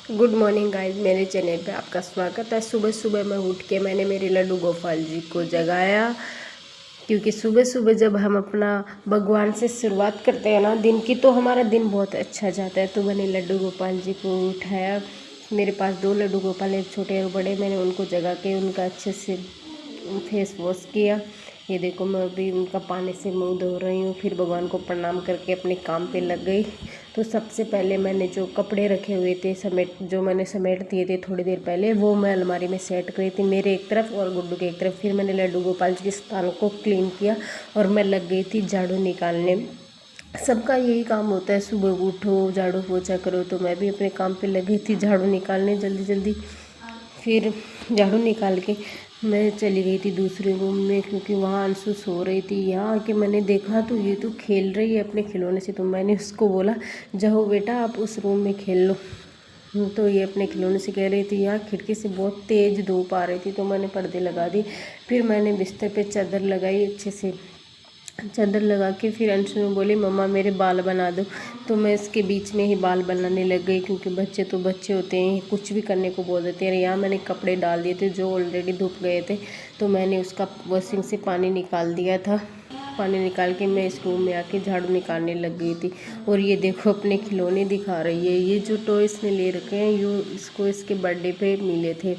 Good morning guys, मेरे channel पे आपका स्वागत है। सुबह सुबह मैं उठ के मैंने मेरे लड्डू गोपाल जी को जगाया, क्योंकि सुबह सुबह जब हम अपना भगवान से शुरुआत करते हैं ना दिन की, तो हमारा दिन बहुत अच्छा जाता है। तो मैंने लड्डू गोपाल जी को उठाया। मेरे पास 2 लड्डू गोपाल, एक छोटे और बड़े। मैंने उनको जगा के उनका अच्छे से फेस वॉश किया। ये देखो, मैं अभी उनका पानी से मुंह धो रही हूँ। फिर भगवान को प्रणाम करके अपने काम पे लग गई। तो सबसे पहले मैंने जो कपड़े रखे हुए थे जो मैंने समेट दिए थे थोड़ी देर पहले, वो मैं अलमारी में सेट करी थी, मेरे एक तरफ और गुड्डू के एक तरफ। फिर मैंने लड्डू गोपाल जी के स्थान को क्लीन किया और मैं लग गई थी झाड़ू निकालने। सबका यही काम होता है, सुबह उठो झाड़ू पोछा करो। तो मैं भी अपने काम पे लगी थी झाड़ू निकालने जल्दी जल्दी। फिर झाड़ू निकाल के मैं चली गई थी दूसरे रूम में, क्योंकि वहाँ अंशु सो रही थी। यहाँ आके मैंने देखा तो ये तो खेल रही है अपने खिलौने से। तो मैंने उसको बोला, जाओ बेटा आप उस रूम में खेल लो। तो ये अपने खिलौने से कह रही थी। यहाँ खिड़की से बहुत तेज़ धूप आ रही थी, तो मैंने पर्दे लगा दी। फिर मैंने बिस्तर पे चादर लगाई अच्छे से। चादर लगा के फिर अंशु में बोली, मम्मा मेरे बाल बना दो। तो मैं इसके बीच में ही बाल बनाने लग गई, क्योंकि बच्चे तो बच्चे होते हैं, कुछ भी करने को बोल देते हैं। यहाँ मैंने कपड़े डाल दिए थे जो ऑलरेडी धुप गए थे, तो मैंने उसका वॉशिंग से पानी निकाल दिया था। पानी निकाल के मैं इस रूम में आके झाड़ू निकालने लग गई थी। और ये देखो अपने खिलौने दिखा रही है। ये जो टॉयस ने ले रखे हैं, इसको इसके बर्थडे पे मिले थे,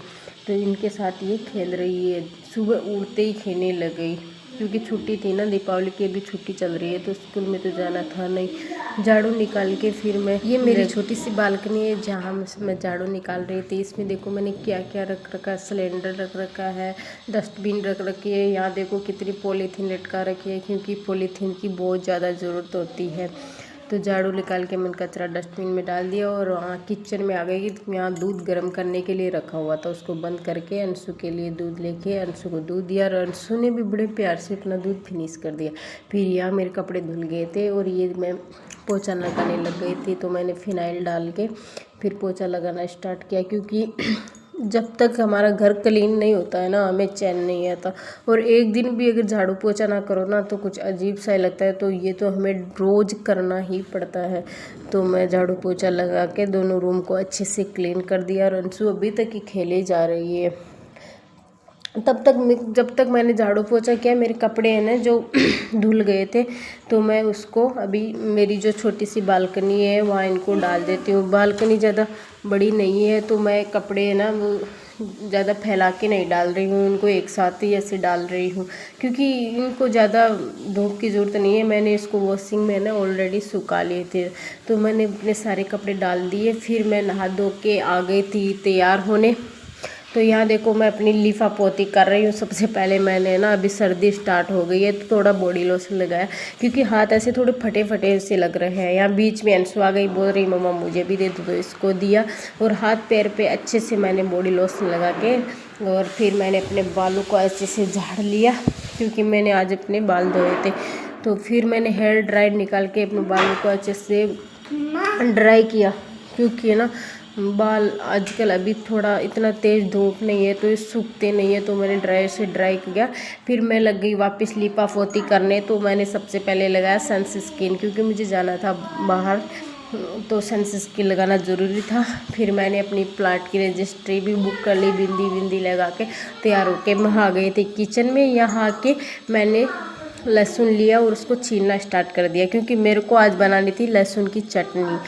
तो इनके साथ ये खेल रही है। सुबह उठते ही खेलने लग गई, क्योंकि छुट्टी थी ना, दीपावली की अभी छुट्टी चल रही है, तो स्कूल में तो जाना था नहीं। झाड़ू निकाल के फिर मैं, ये मेरी छोटी सी बालकनी है जहाँ मैं झाड़ू निकाल रही थी। इसमें देखो मैंने क्या क्या रख रखा है। सिलेंडर रख रखा है, डस्टबिन रख रखी है। यहाँ देखो कितनी पॉलीथीन लटका रखी है, क्योंकि पॉलीथीन की बहुत ज़्यादा ज़रूरत होती है। तो झाड़ू निकाल के मैंने कचरा डस्टबिन में डाल दिया और वहाँ किचन में आ गई। यहाँ दूध गर्म करने के लिए रखा हुआ था, उसको बंद करके अंशु के लिए दूध लेके अंशु को दूध दिया, और अंशु ने भी बड़े प्यार से अपना दूध फिनिश कर दिया। फिर यहाँ मेरे कपड़े धुल गए थे और ये मैं पोछा लगाने लग गई थी। तो मैंने फिनाइल डाल के फिर पोछा लगाना स्टार्ट किया, क्योंकि जब तक हमारा घर क्लीन नहीं होता है ना, हमें चैन नहीं आता। और एक दिन भी अगर झाड़ू पोछा ना करो ना, तो कुछ अजीब सा लगता है। तो ये तो हमें रोज़ करना ही पड़ता है। तो मैं झाड़ू पोछा लगा के दोनों रूम को अच्छे से क्लीन कर दिया, और अंशु अभी तक ही खेले जा रही है। जब तक मैंने झाड़ू पोछा किया, मेरे कपड़े हैं ना जो धुल गए थे, तो मैं उसको अभी मेरी जो छोटी सी बालकनी है वहाँ इनको डाल देती हूँ। बालकनी ज़्यादा बड़ी नहीं है, तो मैं कपड़े है ना वो ज़्यादा फैला के नहीं डाल रही हूँ, उनको एक साथ ही ऐसे डाल रही हूँ, क्योंकि इनको ज़्यादा धूप की ज़रूरत नहीं है। मैंने इसको वॉशिंग में ना ऑलरेडी सुखा लिए थे, तो मैंने अपने सारे कपड़े डाल दिए। फिर मैं नहा धो के आ गई थी तैयार होने। तो यहाँ देखो मैं अपनी लिफा पोती कर रही हूँ। सबसे पहले मैंने ना, अभी सर्दी स्टार्ट हो गई है, तो थोड़ा बॉडी लोशन लगाया, क्योंकि हाथ ऐसे थोड़े फटे फटे से लग रहे हैं। यहाँ बीच में अंशु आ गई, बोल रही मम्मा मुझे भी दे दो, तो इसको दिया। और हाथ पैर पे अच्छे से मैंने बॉडी लोशन लगा के, और फिर मैंने अपने बालों को अच्छे से झाड़ लिया, क्योंकि मैंने आज अपने बाल धोए थे। तो फिर मैंने हेयर ड्रायर निकाल के अपने बालों को अच्छे से ड्राई किया, क्योंकि ना बाल आजकल अभी थोड़ा इतना तेज़ धूप नहीं है, तो ये सूखते नहीं है। तो मैंने ड्रायर से ड्राई किया। फिर मैं लग गई वापस लिपा पोती करने। तो मैंने सबसे पहले लगाया सनस्क्रीन, क्योंकि मुझे जाना था बाहर, तो सनस्क्रीन लगाना ज़रूरी था। फिर मैंने अपनी प्लाट की रजिस्ट्री भी बुक कर ली, बिंदी लगा के तैयार होके मैं आ गई थी किचन में। यहाँ आके मैंने लहसुन लिया और उसको छीलना स्टार्ट कर दिया, क्योंकि मेरे को आज बनानी थी लहसुन की चटनी,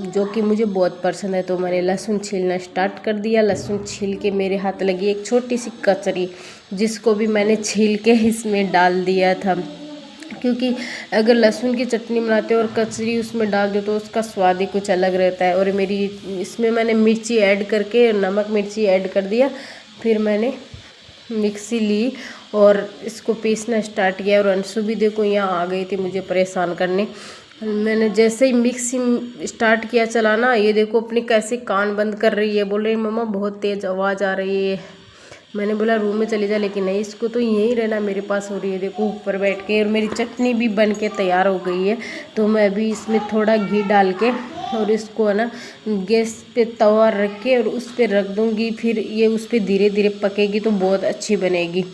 जो कि मुझे बहुत पसंद है। तो मैंने लहसुन छीलना स्टार्ट कर दिया। लहसुन छील के मेरे हाथ लगी एक छोटी सी कचरी, जिसको भी मैंने छील के इसमें डाल दिया था, क्योंकि अगर लहसुन की चटनी बनाते हो और कचरी उसमें डाल दो, तो उसका स्वाद ही कुछ अलग रहता है। और मेरी इसमें मैंने मिर्ची ऐड करके, नमक मिर्ची ऐड कर दिया। फिर मैंने मिक्सी ली और इसको पीसना स्टार्ट किया। और अंशु भी देखो यहाँ आ गई थी मुझे परेशान करने। मैंने जैसे ही मिक्सी स्टार्ट किया चलाना, ये देखो अपने कैसे कान बंद कर रही है, बोल रही मम्मा बहुत तेज़ आवाज़ आ रही है। मैंने बोला रूम में चली जा, लेकिन नहीं, इसको तो यहीं रहना मेरे पास हो रही है। देखो ऊपर बैठ के। और मेरी चटनी भी बन के तैयार हो गई है। तो मैं अभी इसमें थोड़ा घी डाल के और इसको है ना गैस पे तवा रख के और उस पर रख दूँगी। फिर ये उस पर धीरे धीरे पकेगी, तो बहुत अच्छी बनेगी।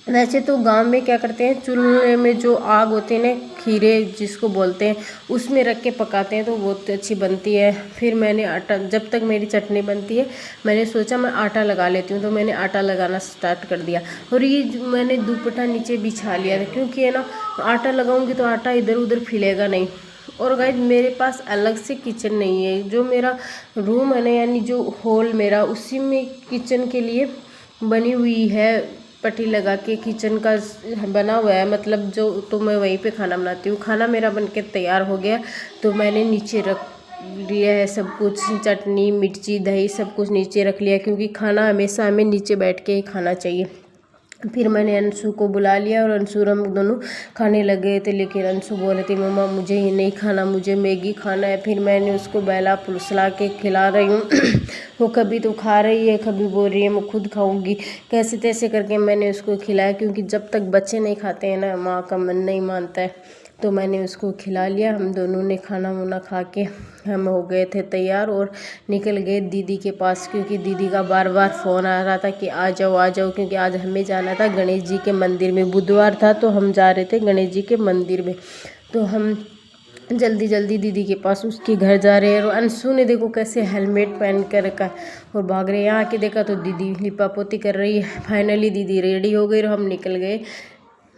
वैसे तो गांव में क्या करते हैं, चूल्हे में जो आग होती है ना, खीरे जिसको बोलते हैं, उसमें रख के पकाते हैं तो बहुत अच्छी बनती है। फिर मैंने आटा, जब तक मेरी चटनी बनती है मैंने सोचा मैं आटा लगा लेती हूँ, तो मैंने आटा लगाना स्टार्ट कर दिया। और ये मैंने दुपट्टा नीचे बिछा लिया था, क्योंकि है ना आटा लगाऊंगी तो आटा इधर उधर फैलेगा नहीं। और गाइस मेरे पास अलग से किचन नहीं है, जो मेरा रूम है ना, यानी जो हॉल मेरा, उसी में किचन के लिए बनी हुई है, पट्टी लगा के किचन का बना हुआ है, मतलब जो, तो मैं वहीं पे खाना बनाती हूँ। खाना मेरा बनके तैयार हो गया तो मैंने नीचे रख लिया है सब कुछ, चटनी मिर्ची दही सब कुछ नीचे रख लिया, क्योंकि खाना हमेशा हमें नीचे बैठ के ही खाना चाहिए। फिर मैंने अंशु को बुला लिया और अंशु हम दोनों खाने लगे थे, लेकिन अंशु बोल रही थी मम्मा मुझे ये नहीं खाना, मुझे मैगी खाना है। फिर मैंने उसको बहला फुसला के खिला रही हूँ वो कभी तो खा रही है, कभी बोल रही है मैं खुद खाऊंगी, कैसे तैसे करके मैंने उसको खिलाया, क्योंकि जब तक बच्चे नहीं खाते हैं ना, माँ का मन नहीं मानता है। तो मैंने उसको खिला लिया। हम दोनों ने खाना वाना खा के हम हो गए थे तैयार और निकल गए दीदी के पास, क्योंकि दीदी का बार बार फ़ोन आ रहा था कि आ जाओ, क्योंकि आज हमें जाना था गणेश जी के मंदिर में। बुधवार था तो हम जा रहे थे गणेश जी के मंदिर में। तो हम जल्दी जल्दी दीदी के पास उसके घर जा रहे हैं। और अंशु ने देखो कैसे हेलमेट पहन कर रखा और भाग रहे हैं। यहाँ आके देखा तो दीदी लिपा पोती कर रही है। फाइनली दीदी रेडी हो गई और हम निकल गए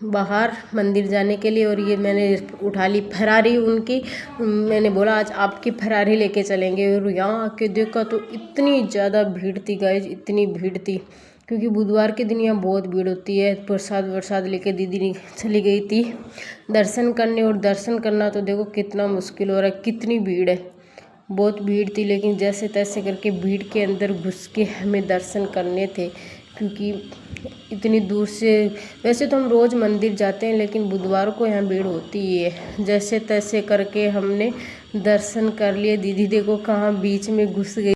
बाहर मंदिर जाने के लिए। और ये मैंने उठा ली फरारी उनकी, मैंने बोला आज आपकी फरारी लेके चलेंगे। और यहाँ आके देखा तो इतनी ज़्यादा भीड़ थी गाइज, इतनी भीड़ थी, क्योंकि बुधवार के दिन यहाँ बहुत भीड़ होती है। प्रसाद लेके दीदी चली गई थी दर्शन करने, और दर्शन करना तो देखो कितना मुश्किल हो रहा है, कितनी भीड़ है, बहुत भीड़ थी। लेकिन जैसे तैसे करके भीड़ के अंदर घुस के हमें दर्शन करने थे, क्योंकि इतनी दूर से, वैसे तो हम रोज़ मंदिर जाते हैं लेकिन बुधवार को यहाँ भीड़ होती ही है। जैसे तैसे करके हमने दर्शन कर लिए। दीदी देखो कहाँ बीच में घुस गई।